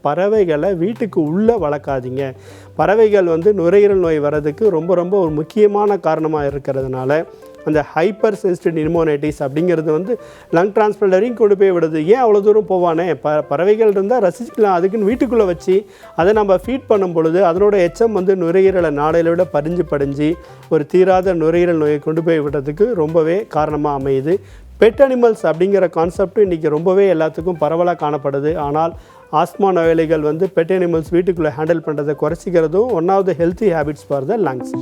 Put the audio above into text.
பறவைகளை வீட்டுக்கு உள்ளே வளர்க்காதீங்க. பறவைகள் வந்து நுரையீரல் நோய் வர்றதுக்கு ரொம்ப ரொம்ப ஒரு முக்கியமான காரணமாக இருக்கிறதுனால அந்த ஹைப்பர் சென்சிட்டிவ் நிமோனைட்டிஸ் அப்படிங்கிறது வந்து லங் டிரான்ஸ்பிளான்ட் வரையும் கொண்டு போய் விடுது. ஏன் அவ்வளோ தூரம் போவானே? பறவைகள் இருந்தால் ரசிக்கலாம். அதுக்குன்னு வீட்டுக்குள்ளே வச்சு அதை நம்ம ஃபீட் பண்ணும் பொழுது அதனோட எச்சம் வந்து நுரையீரலை நாளையில விட படிஞ்சு ஒரு தீராத நுரையீரல் நோயை கொண்டு போய் விடுறதுக்கு ரொம்பவே காரணமாக அமையுது. பெட் அனிமல்ஸ் அப்படிங்கிற கான்செப்ட் இன்றைக்கி ரொம்பவே எல்லாத்துக்கும் பரவலாக காணப்படுது. ஆனால் ஆஸ்மா நோயாளிகள் வந்து பெட் அனிமல்ஸ் வீட்டுக்குள்ளே ஹேண்டில் பண்ணுறதை குறைச்சிக்கிறதும் one of the healthy habits for the lungs.